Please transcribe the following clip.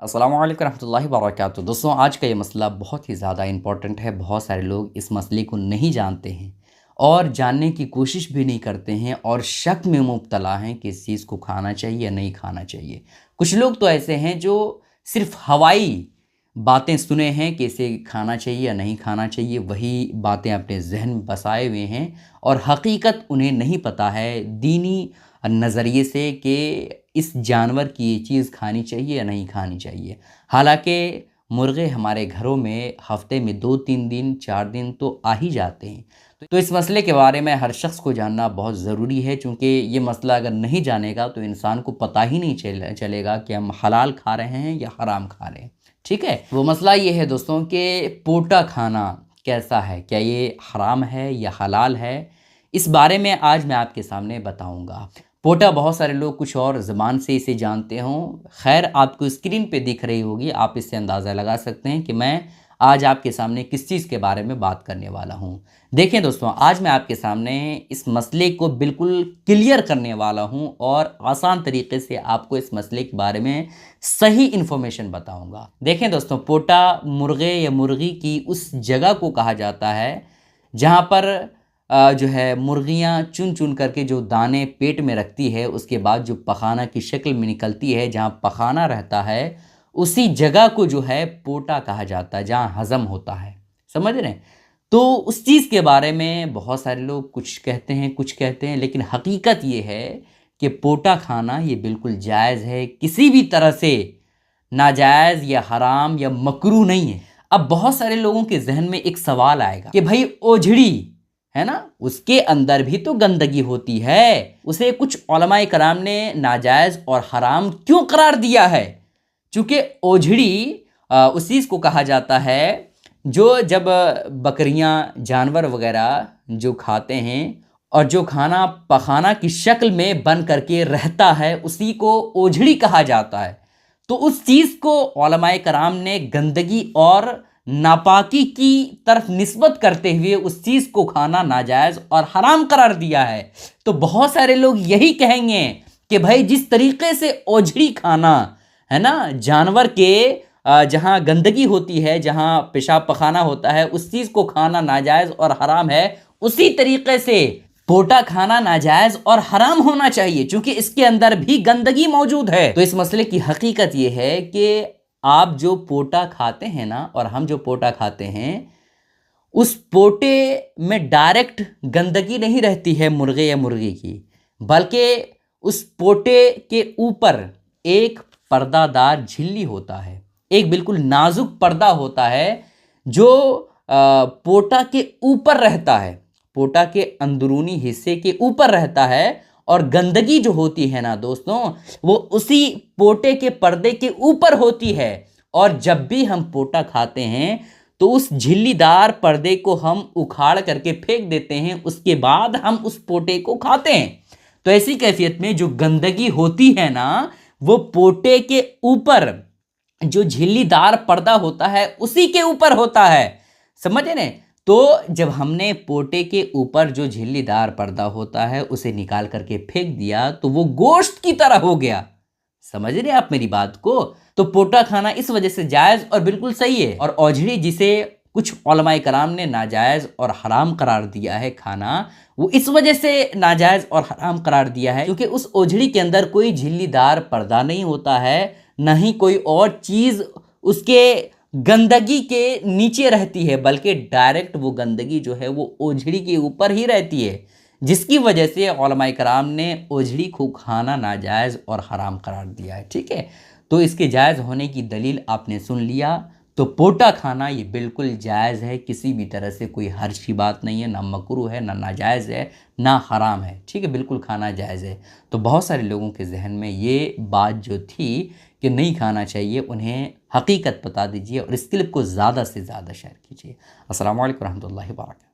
अस्सलामु अलैकुम रहमतुल्लाहि व बरकातुहू। दोस्तों, आज का ये मसला बहुत ही ज़्यादा इम्पोर्टेंट है। बहुत सारे लोग इस मसले को नहीं जानते हैं और जानने की कोशिश भी नहीं करते हैं और शक में मुब्तला हैं कि इस चीज़ को खाना चाहिए या नहीं खाना चाहिए। कुछ लोग तो ऐसे हैं जो सिर्फ़ हवाई बातें सुने हैं कि इसे खाना चाहिए या नहीं खाना चाहिए, वही बातें अपने ज़हन में बसाए हुए हैं और हकीकत उन्हें नहीं पता है दीनी नज़रिए से कि इस जानवर की ये चीज़ खानी चाहिए या नहीं खानी चाहिए। हालाँकि मुर्गे हमारे घरों में हफ़्ते में 2-3 दिन, 4 दिन तो आ ही जाते हैं। तो इस मसले के बारे में हर शख़्स को जानना बहुत ज़रूरी है, चूँकि ये मसला अगर नहीं जानेगा तो इंसान को पता ही नहीं चलेगा कि हम हलाल खा रहे हैं या हराम खा रहे हैं। ठीक है? वो मसला ये है दोस्तों कि पोटा खाना कैसा है? क्या ये हराम है या हलाल है? इस बारे में आज मैं आपके सामने बताऊँगा। पोटा बहुत सारे लोग कुछ और ज़बान से इसे जानते हों। ख़ैर, आपको स्क्रीन पे दिख रही होगी, आप इससे अंदाज़ा लगा सकते हैं कि मैं आज आपके सामने किस चीज़ के बारे में बात करने वाला हूँ। देखें दोस्तों, आज मैं आपके सामने इस मसले को बिल्कुल क्लियर करने वाला हूँ और आसान तरीके से आपको इस मसले के बारे में सही इन्फॉर्मेशन बताऊँगा। देखें दोस्तों, पोटा मुर्गे या मुर्गी की उस जगह को कहा जाता है जहाँ पर जो है मुर्गियाँ चुन चुन करके जो दाने पेट में रखती है, उसके बाद जो पखाना की शक्ल में निकलती है, जहाँ पखाना रहता है, उसी जगह को जो है पोटा कहा जाता है, जहाँ हज़म होता है। समझ रहे हैं? तो उस चीज़ के बारे में बहुत सारे लोग कुछ कहते हैं, कुछ कहते हैं, लेकिन हकीकत ये है कि पोटा खाना ये बिल्कुल जायज़ है, किसी भी तरह से नाजायज़ या हराम या मकरूह नहीं है। अब बहुत सारे लोगों के ज़हन में एक सवाल आएगा कि भाई ओझड़ी है ना, उसके अंदर भी तो गंदगी होती है, उसे कुछ उलमाए कराम ने नाजायज़ और हराम क्यों करार दिया है? चूँकि ओझड़ी उस चीज़ को कहा जाता है जो जब बकरियां, जानवर वगैरह जो खाते हैं और जो खाना पखाना की शक्ल में बन करके रहता है, उसी को ओझड़ी कहा जाता है। तो उस चीज़ को उलमाए कराम ने गंदगी और नापाकी की तरफ निस्बत करते हुए उस चीज़ को खाना नाजायज़ और हराम करार दिया है। तो बहुत सारे लोग यही कहेंगे कि भाई जिस तरीके से ओझड़ी खाना है ना, जानवर के जहाँ गंदगी होती है, जहाँ पेशाब पखाना होता है, उस चीज़ को खाना नाजायज़ और हराम है, उसी तरीके से पोटा खाना नाजायज़ और हराम होना चाहिए, क्योंकि इसके अंदर भी गंदगी मौजूद है। तो इस मसले की हकीकत ये है कि आप जो पोटा खाते हैं ना, और हम जो पोटा खाते हैं, उस पोटे में डायरेक्ट गंदगी नहीं रहती है मुर्गे या मुर्गी की, बल्कि उस पोटे के ऊपर एक पर्दादार झिल्ली होता है, एक बिल्कुल नाजुक पर्दा होता है जो पोटा के ऊपर रहता है, पोटा के अंदरूनी हिस्से के ऊपर रहता है। और गंदगी जो होती है ना दोस्तों, वो उसी पोटे के पर्दे के ऊपर होती है। और जब भी हम पोटा खाते हैं तो उस झिल्लीदार पर्दे को हम उखाड़ करके फेंक देते हैं, उसके बाद हम उस पोटे को खाते हैं। तो ऐसी कैफियत में जो गंदगी होती है ना, वो पोटे के ऊपर जो झिल्लीदार पर्दा होता है उसी के ऊपर होता है। समझे ना? तो जब हमने पोटे के ऊपर जो झिल्लीदार पर्दा होता है उसे निकाल करके फेंक दिया तो वो गोश्त की तरह हो गया। समझ रहे आप मेरी बात को? तो पोटा खाना इस वजह से जायज़ और बिल्कुल सही है। और ओझड़ी जिसे कुछ उलमाए कराम ने नाजायज़ और हराम करार दिया है खाना, वो इस वजह से नाजायज़ और हराम करार दिया है क्योंकि उस ओझड़ी के अंदर कोई झिल्लीदार पर्दा नहीं होता है, न ही कोई और चीज़ उसके गंदगी के नीचे रहती है, बल्कि डायरेक्ट वो गंदगी जो है वो ओझड़ी के ऊपर ही रहती है, जिसकी वजह से उलमाए कराम ने ओझड़ी को खाना नाजायज़ और हराम करार दिया है। ठीक है? तो इसके जायज़ होने की दलील आपने सुन लिया। तो पोटा खाना ये बिल्कुल जायज़ है, किसी भी तरह से कोई हर्ज की बात नहीं है, ना मकरूह है, ना नाजायज़ है, ना हराम है। ठीक है? बिल्कुल खाना जायज़ है। तो बहुत सारे लोगों के जहन में ये बात जो थी कि नहीं खाना चाहिए, उन्हें हकीकत बता दीजिए और इस क्लिप को ज़्यादा से ज़्यादा शेयर कीजिए। अस्सलामु अलैकुम रहमतुल्लाहि व बरकातहू।